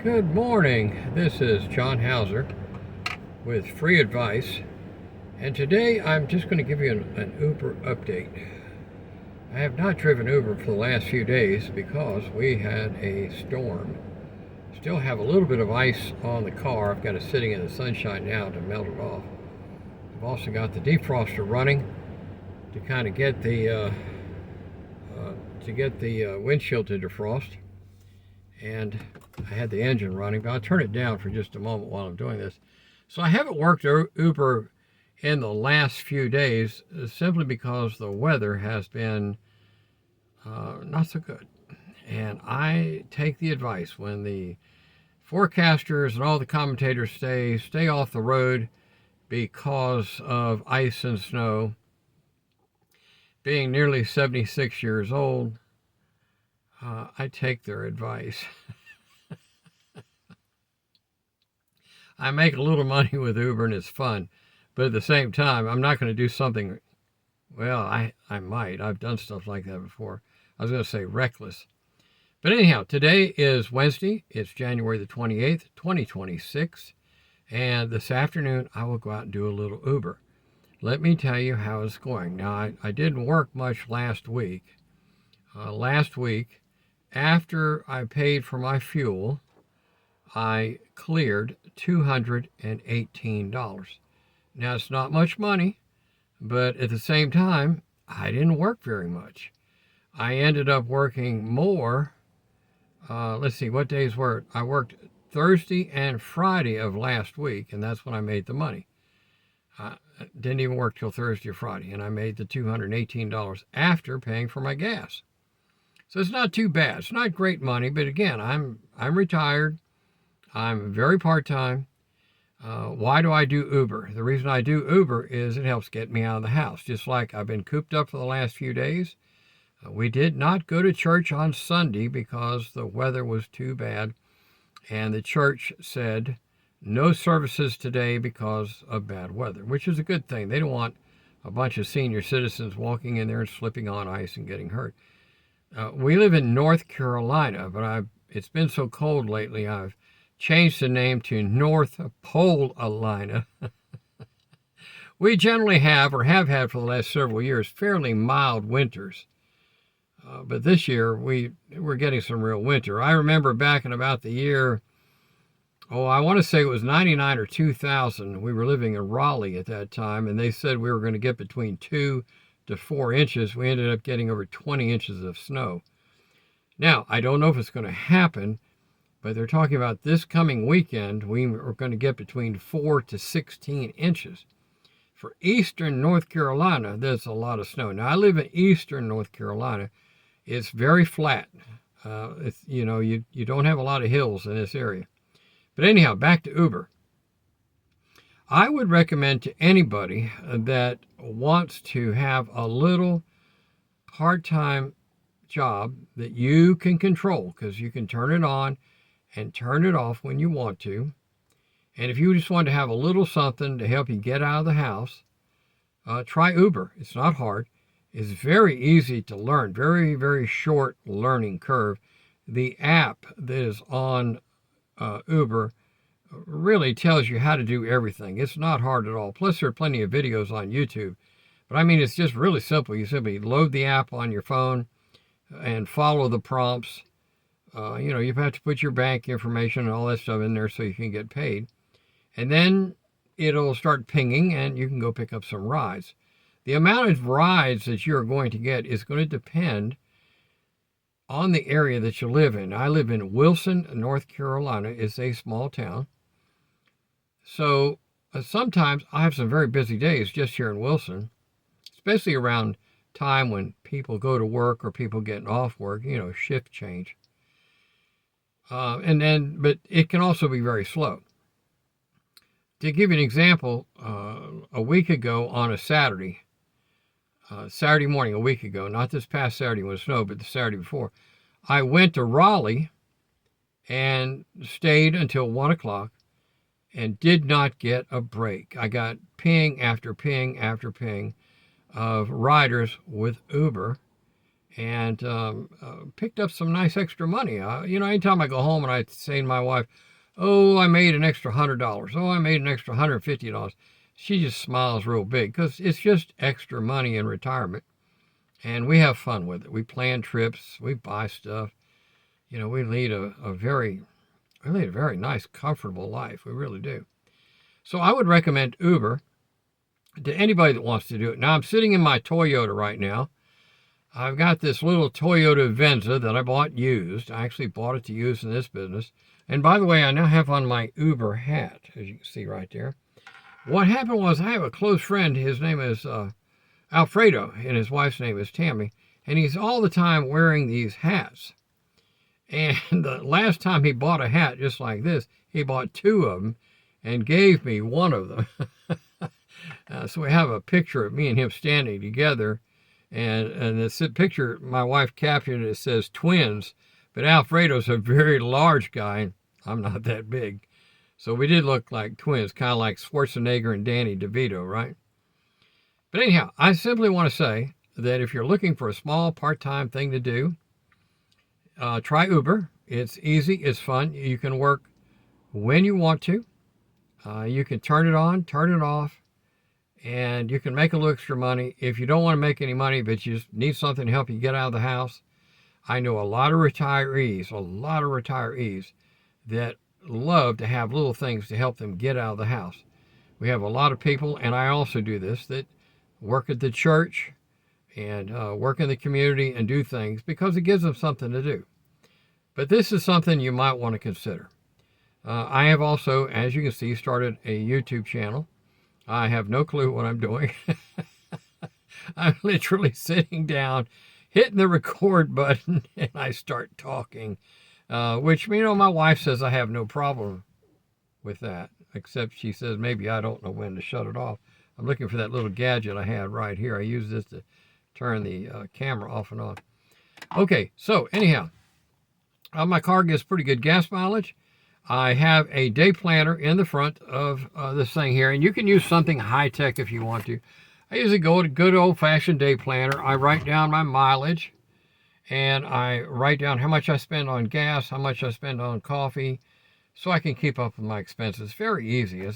Good morning. This is John Hauser with free advice, and today I'm just going to give you an Uber update. I have not driven Uber for the last few days because we had a storm. Still have a little bit of ice on the car. I've got it sitting in the sunshine now to melt it off. I've also got the defroster running to kind of get the windshield to defrost. And I had the engine running, but I'll turn it down for just a moment while I'm doing this. So I haven't worked Uber in the last few days simply because the weather has been not so good. And I take the advice when the forecasters and all the commentators stay off the road because of ice and snow. Being nearly 76 years old, I take their advice. I make a little money with Uber and it's fun, but at the same time, I'm not going to do something, well, I might. I've done stuff like that before. I was going to say reckless. But anyhow, today is Wednesday. It's January the 28th, 2026. And this afternoon, I will go out and do a little Uber. Let me tell you how it's going. Now, I didn't work much last week. After I paid for my fuel, I cleared $218. Now, it's not much money, but at the same time, I didn't work very much. I ended up working more. Let's see, what days were it? I worked Thursday and Friday of last week, and that's when I made the money. I didn't even work till Thursday or Friday, and I made the $218 after paying for my gas. So it's not too bad. It's not great money, but again, I'm retired. I'm very part-time. Why do I do Uber? The reason I do Uber is it helps get me out of the house. Just like I've been cooped up for the last few days. We did not go to church on Sunday because the weather was too bad. And the church said no services today because of bad weather, which is a good thing. They don't want a bunch of senior citizens walking in there and slipping on ice and getting hurt. We live in North Carolina, but it's been so cold lately, I've changed the name to North Pole-alina. We generally have, or have had for the last several years, fairly mild winters. But this year, we're getting some real winter. I remember back in about the year, I want to say it was 99 or 2000. We were living in Raleigh at that time, and they said we were going to get between 2 to 4 inches. We ended up getting over 20 inches of snow. Now, I don't know if it's going to happen, but they're talking about this coming weekend, we are going to get between 4 to 16 inches. For eastern North Carolina, there's a lot of snow. Now, I live in eastern North Carolina. It's very flat. You don't have a lot of hills in this area. But anyhow, back to Uber. I would recommend to anybody that wants to have a little part-time job that you can control, because you can turn it on and turn it off when you want to. And if you just want to have a little something to help you get out of the house, try Uber. It's not hard. It's very easy to learn. Very, very short learning curve. The app that is on Uber really tells you how to do everything. It's not hard at all. Plus, there are plenty of videos on YouTube. But I mean, it's just really simple. You simply load the app on your phone and follow the prompts. You have to put your bank information and all that stuff in there so you can get paid. And then it'll start pinging and you can go pick up some rides. The amount of rides that you're going to get is going to depend on the area that you live in. I live in Wilson, North Carolina. It's a small town. So sometimes I have some very busy days just here in Wilson, especially around time when people go to work or people getting off work, shift change. But it can also be very slow. To give you an example, a week ago on a Saturday morning, a week ago, not this past Saturday when it snowed, but the Saturday before, I went to Raleigh and stayed until 1 o'clock and did not get a break. I got ping after ping after ping of riders with Uber, and picked up some nice extra money. Anytime I go home and I say to my wife, "Oh, I made an extra $100. Oh, I made an extra $150." She just smiles real big because it's just extra money in retirement, and we have fun with it. We plan trips, we buy stuff. We lead we lead a very nice, comfortable life. We really do. So I would recommend Uber to anybody that wants to do it. Now I'm sitting in my Toyota right now. I've got this little Toyota Venza that I bought used. I actually bought it to use in this business. And by the way, I now have on my Uber hat, as you can see right there. What happened was I have a close friend. His name is Alfredo, and his wife's name is Tammy. And he's all the time wearing these hats. And the last time he bought a hat just like this, he bought 2 of them and gave me one of them. So we have a picture of me and him standing together. And this picture, my wife captioned it, it says twins. But Alfredo's a very large guy. I'm not that big. So we did look like twins, kind of like Schwarzenegger and Danny DeVito, right? But anyhow, I simply want to say that if you're looking for a small part-time thing to do, try Uber. It's easy. It's fun. You can work when you want to. You can turn it on, turn it off, and you can make a little extra money. If you don't want to make any money, but you just need something to help you get out of the house, I know a lot of retirees that love to have little things to help them get out of the house. We have a lot of people, and I also do this, that work at the church and work in the community and do things because it gives them something to do. But this is something you might want to consider. I have also, as you can see, started a YouTube channel. I have no clue what I'm doing. I'm literally sitting down, hitting the record button, and I start talking, which, my wife says I have no problem with that, except she says maybe I don't know when to shut it off. I'm looking for that little gadget I had right here. I use this to turn the camera off and on. Okay, so anyhow, my car gets pretty good gas mileage. I have a day planner in the front of this thing here, and you can use something high-tech if you want to. I usually go with a good old-fashioned day planner. I write down my mileage, and I write down how much I spend on gas, how much I spend on coffee, so I can keep up with my expenses. Very easy.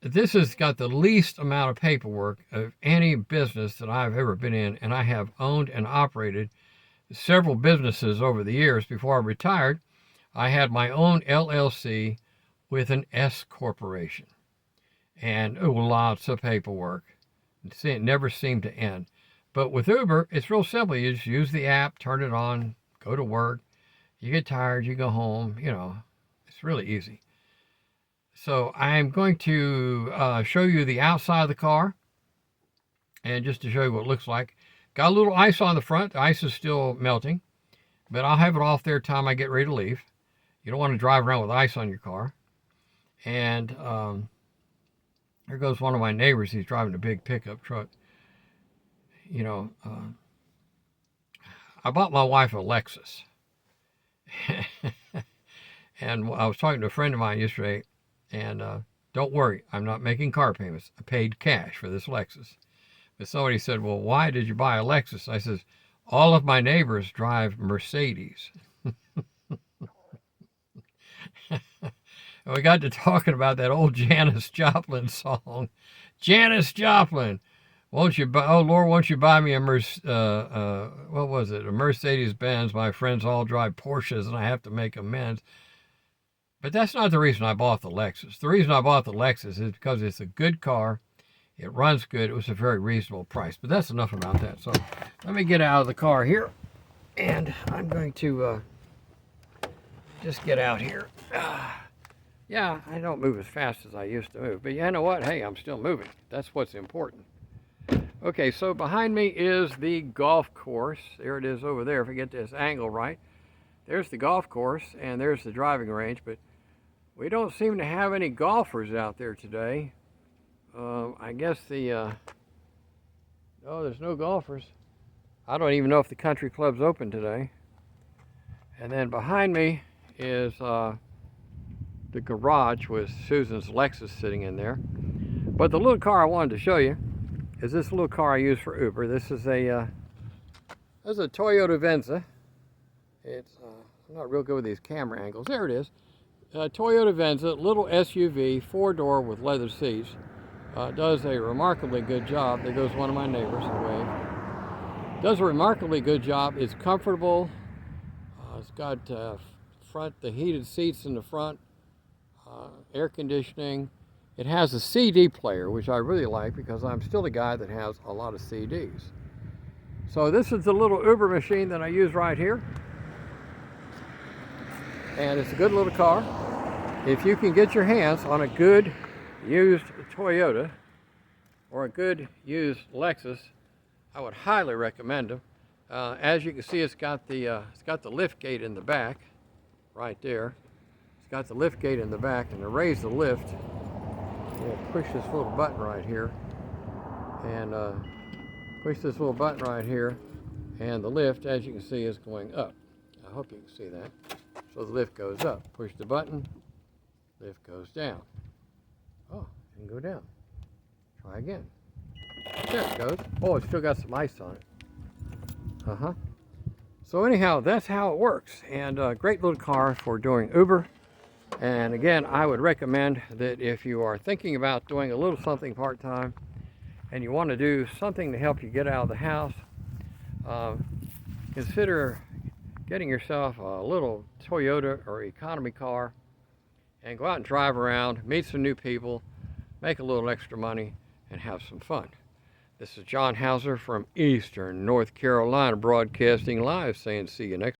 This has got the least amount of paperwork of any business that I've ever been in, and I have owned and operated several businesses over the years. Before I retired, I had my own LLC with an S corporation, and lots of paperwork. It never seemed to end. But with Uber, it's real simple. You just use the app, turn it on, go to work. You get tired, you go home. It's really easy. So I'm going to show you the outside of the car, and just to show you what it looks like. Got a little ice on the front. The ice is still melting, but I'll have it off there time I get ready to leave. You don't want to drive around with ice on your car. And there goes one of my neighbors. He's driving a big pickup truck. I bought my wife a Lexus. And I was talking to a friend of mine yesterday, and don't worry, I'm not making car payments. I paid cash for this Lexus. But somebody said, well, why did you buy a Lexus? I says, all of my neighbors drive Mercedes. And we got to talking about that old Janis Joplin song. Janis Joplin, won't you buy, oh Lord, won't you buy me a what was it? A Mercedes-Benz. My friends all drive Porsches and I have to make amends. But that's not the reason I bought the Lexus. The reason I bought the Lexus is because it's a good car. It runs good. It was a very reasonable price. But that's enough about that. So let me get out of the car here. And I'm going to just get out here. Yeah, I don't move as fast as I used to move. But you know what? Hey, I'm still moving. That's what's important. Okay, so behind me is the golf course. There it is over there, if I get this angle right. There's the golf course, and there's the driving range. But we don't seem to have any golfers out there today. I guess oh, there's no golfers. I don't even know if the country club's open today. And then behind me is the garage with Susan's Lexus sitting in there. But the little car I wanted to show you is this little car I use for Uber. This is a This is a Toyota Venza. It's I'm not real good with these camera angles. There it is. Toyota Venza, little SUV, 4-door with leather seats. Does a remarkably good job. There goes one of my neighbors away. Does a remarkably good job. It's comfortable. It's got the heated seats in the front, air conditioning. It has a CD player, which I really like because I'm still a guy that has a lot of CDs. So this is the little Uber machine that I use right here. And it's a good little car. If you can get your hands on a good used Toyota or a good used Lexus, I would highly recommend them. As you can see, it's got the lift gate in the back, right there. It's got the lift gate in the back, and to raise the lift, we'll push this little button right here, and push this little button right here, and the lift, as you can see, is going up. I hope you can see that. So the lift goes up. Push the button, lift goes down. Oh, it can go down. Try again. There it goes. Oh, it's still got some ice on it. So anyhow, that's how it works. And a great little car for doing Uber. And again, I would recommend that if you are thinking about doing a little something part-time and you want to do something to help you get out of the house, consider getting yourself a little Toyota or economy car and go out and drive around, meet some new people, make a little extra money, and have some fun. This is John Hauser from Eastern North Carolina, broadcasting live, saying see you next